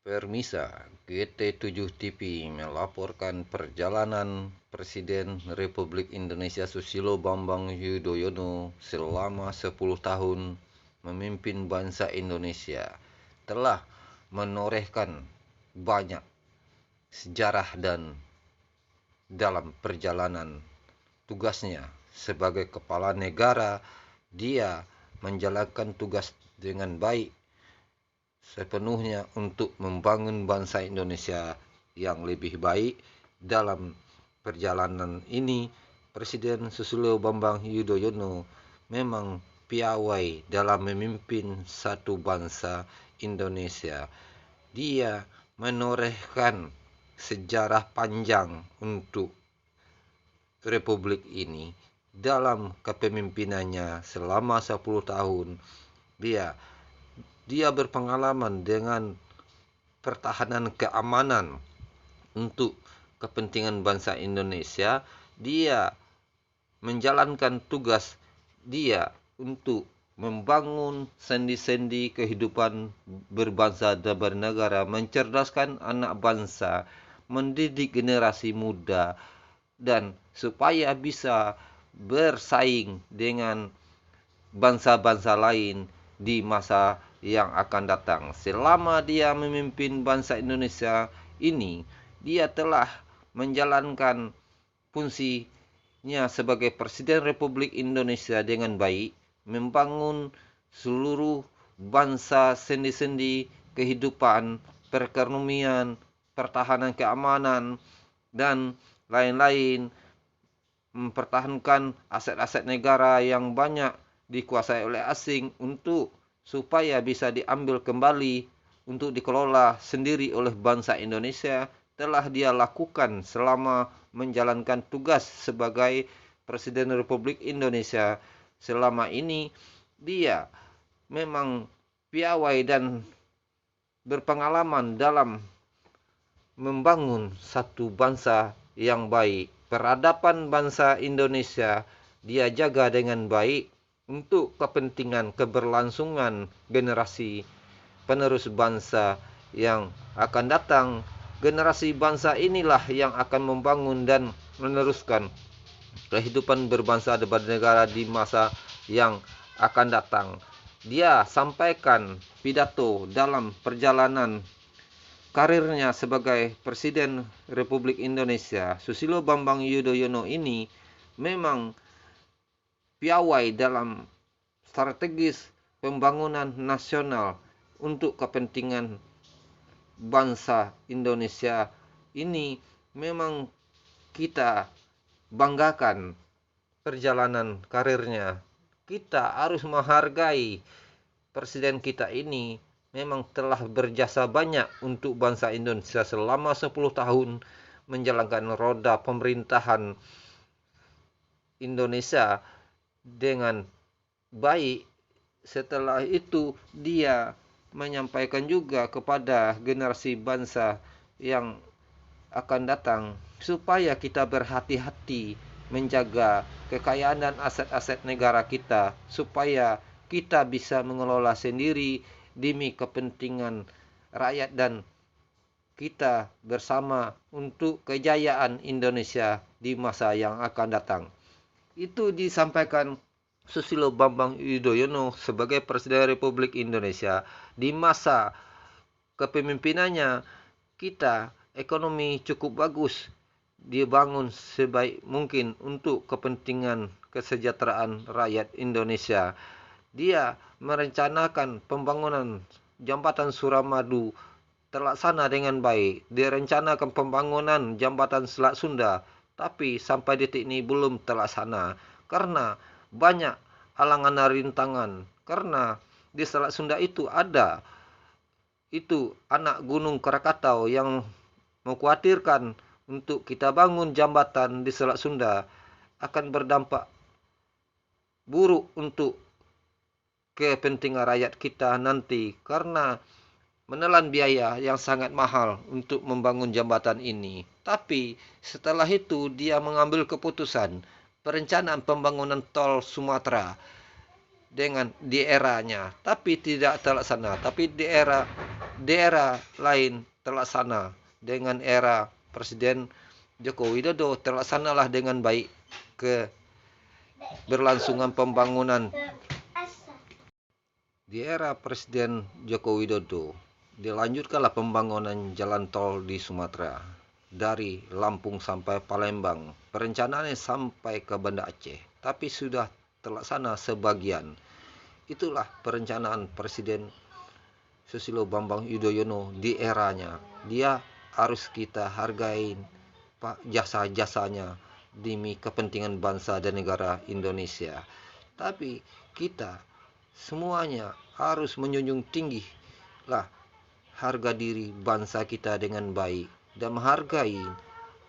Permisa, GT7 TV melaporkan perjalanan Presiden Republik Indonesia Susilo Bambang Yudhoyono selama 10 tahun memimpin bangsa Indonesia telah menorehkan banyak sejarah dan dalam perjalanan tugasnya sebagai kepala negara, dia menjalankan tugas dengan baik sepenuhnya untuk membangun bangsa Indonesia yang lebih baik. Dalam perjalanan ini, Presiden Susilo Bambang Yudhoyono memang piawai dalam memimpin satu bangsa Indonesia. Dia menorehkan sejarah panjang untuk Republik ini. Dalam kepemimpinannya selama 10 tahun, dia berpengalaman dengan pertahanan keamanan untuk kepentingan bangsa Indonesia. Dia menjalankan tugas dia untuk membangun sendi-sendi kehidupan berbangsa dan bernegara, mencerdaskan anak bangsa, mendidik generasi muda, dan supaya bisa bersaing dengan bangsa-bangsa lain di masa yang akan datang. Selama dia memimpin bangsa Indonesia ini, dia telah menjalankan fungsinya sebagai Presiden Republik Indonesia dengan baik, membangun seluruh bangsa sendi-sendi kehidupan, perekonomian, pertahanan keamanan, dan lain-lain, mempertahankan aset-aset negara yang banyak dikuasai oleh asing untuk supaya bisa diambil kembali untuk dikelola sendiri oleh bangsa Indonesia, telah dia lakukan selama menjalankan tugas sebagai Presiden Republik Indonesia. Selama ini dia memang piawai dan berpengalaman dalam membangun satu bangsa yang baik. Peradaban bangsa Indonesia dia jaga dengan baik untuk kepentingan keberlangsungan generasi penerus bangsa yang akan datang. Generasi bangsa inilah yang akan membangun dan meneruskan kehidupan berbangsa dan bernegara di masa yang akan datang. Dia sampaikan pidato dalam perjalanan karirnya sebagai Presiden Republik Indonesia. Susilo Bambang Yudhoyono ini memang piawai dalam strategis pembangunan nasional untuk kepentingan bangsa Indonesia ini. Memang kita banggakan perjalanan karirnya. Kita harus menghargai presiden kita ini. Memang telah berjasa banyak untuk bangsa Indonesia selama 10 tahun menjalankan roda pemerintahan Indonesia dengan baik. Setelah itu dia menyampaikan juga kepada generasi bangsa yang akan datang supaya kita berhati-hati menjaga kekayaan dan aset-aset negara kita, supaya kita bisa mengelola sendiri demi kepentingan rakyat dan kita bersama untuk kejayaan Indonesia di masa yang akan datang. Itu disampaikan Susilo Bambang Yudhoyono sebagai Presiden Republik Indonesia. Di masa kepemimpinannya kita ekonomi cukup bagus, dibangun sebaik mungkin untuk kepentingan kesejahteraan rakyat Indonesia. Dia merencanakan pembangunan jambatan Suramadu terlaksana dengan baik. Dia rencanakan pembangunan jambatan Selat Sunda, tapi sampai detik ini belum terlaksana karena banyak halangan dan rintangan. Karena di Selat Sunda itu ada anak Gunung Krakatau yang mengkhawatirkan untuk kita bangun jambatan di Selat Sunda akan berdampak buruk untuk kepentingan rakyat kita nanti, karena menelan biaya yang sangat mahal untuk membangun jambatan ini. Tapi setelah itu dia mengambil keputusan perencanaan pembangunan tol Sumatera di eranya, tapi tidak terlaksana. Tapi di era di era lain terlaksana dengan era Presiden Joko Widodo terlaksanalah dengan baik keberlangsungan pembangunan. Di era Presiden Joko Widodo dilanjutkanlah pembangunan jalan tol di Sumatera dari Lampung sampai Palembang, perencanaannya sampai ke Banda Aceh, tapi sudah terlaksana sebagian. Itulah perencanaan Presiden Susilo Bambang Yudhoyono di eranya. Dia harus kita hargai jasa-jasanya demi kepentingan bangsa dan negara Indonesia. Tapi kita semuanya harus menjunjung tinggi lah harga diri bangsa kita dengan baik dan menghargai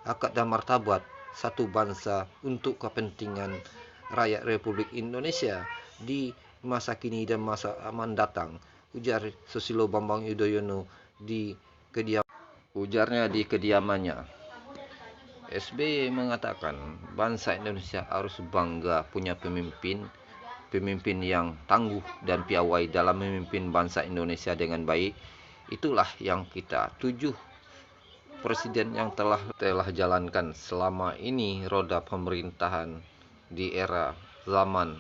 hak dan martabat satu bangsa untuk kepentingan rakyat Republik Indonesia di masa kini dan masa aman datang, ujar Susilo Bambang Yudhoyono ujarnya di kediamannya. SBY mengatakan bangsa Indonesia harus bangga punya pemimpin yang tangguh dan piawai dalam memimpin bangsa Indonesia dengan baik. Itulah yang kita tuju presiden yang telah jalankan selama ini roda pemerintahan di era zaman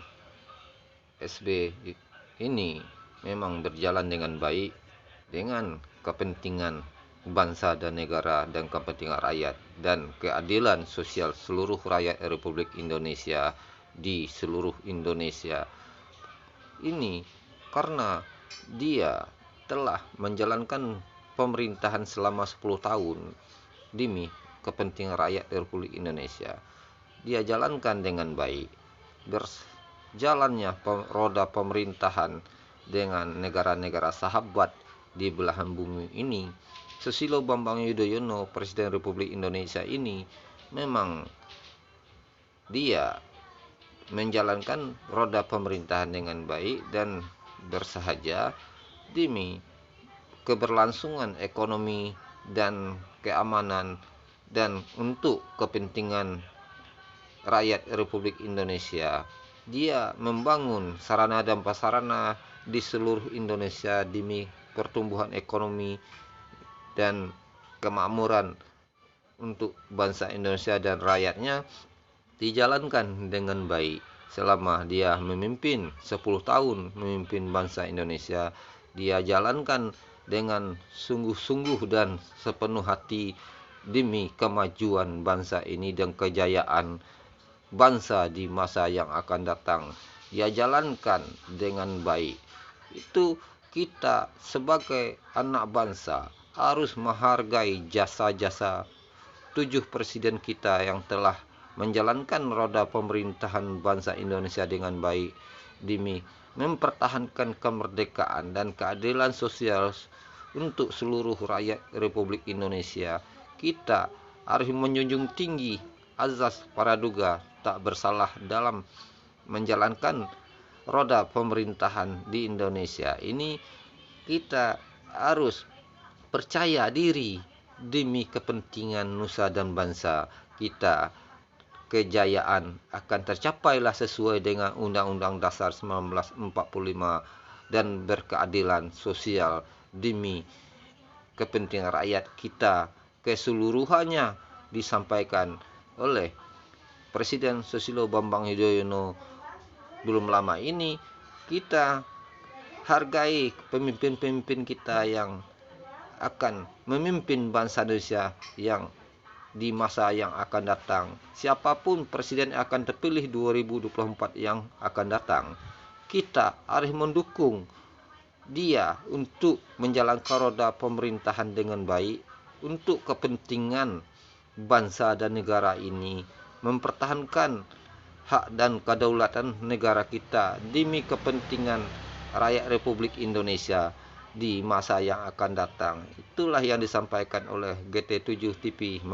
SBY ini memang berjalan dengan baik dengan kepentingan bangsa dan negara dan kepentingan rakyat dan keadilan sosial seluruh rakyat Republik Indonesia di seluruh Indonesia ini, karena dia telah menjalankan pemerintahan selama 10 tahun demi kepentingan rakyat Republik Indonesia. Dia jalankan dengan baik. Berjalannya roda pemerintahan dengan negara-negara sahabat di belahan bumi ini, Susilo Bambang Yudhoyono, Presiden Republik Indonesia ini, memang dia menjalankan roda pemerintahan dengan baik dan bersahaja demi keberlangsungan ekonomi dan keamanan dan untuk kepentingan rakyat Republik Indonesia. Dia membangun sarana dan prasarana di seluruh Indonesia demi pertumbuhan ekonomi dan kemakmuran untuk bangsa Indonesia dan rakyatnya dijalankan dengan baik. Selama dia memimpin 10 tahun memimpin bangsa Indonesia, dia jalankan dengan sungguh-sungguh dan sepenuh hati demi kemajuan bangsa ini dan kejayaan bangsa di masa yang akan datang. Dia jalankan dengan baik. Itu kita sebagai anak bangsa harus menghargai jasa-jasa 7 presiden kita yang telah menjalankan roda pemerintahan bangsa Indonesia dengan baik demi mempertahankan kemerdekaan dan keadilan sosial untuk seluruh rakyat Republik Indonesia. Kita harus menjunjung tinggi azas praduga tak bersalah dalam menjalankan roda pemerintahan di Indonesia ini. Kita harus percaya diri demi kepentingan nusa dan bangsa kita. Kejayaan akan tercapailah sesuai dengan Undang-Undang Dasar 1945 dan berkeadilan sosial demi kepentingan rakyat kita keseluruhannya, disampaikan oleh Presiden Susilo Bambang Yudhoyono. Belum lama ini kita hargai pemimpin-pemimpin kita yang akan memimpin bangsa Indonesia yang di masa yang akan datang. Siapapun presiden yang akan terpilih 2024 yang akan datang, kita harus mendukung dia untuk menjalankan roda pemerintahan dengan baik untuk kepentingan bangsa dan negara ini, mempertahankan hak dan kedaulatan negara kita demi kepentingan rakyat Republik Indonesia di masa yang akan datang. Itulah yang disampaikan oleh GT7 TV.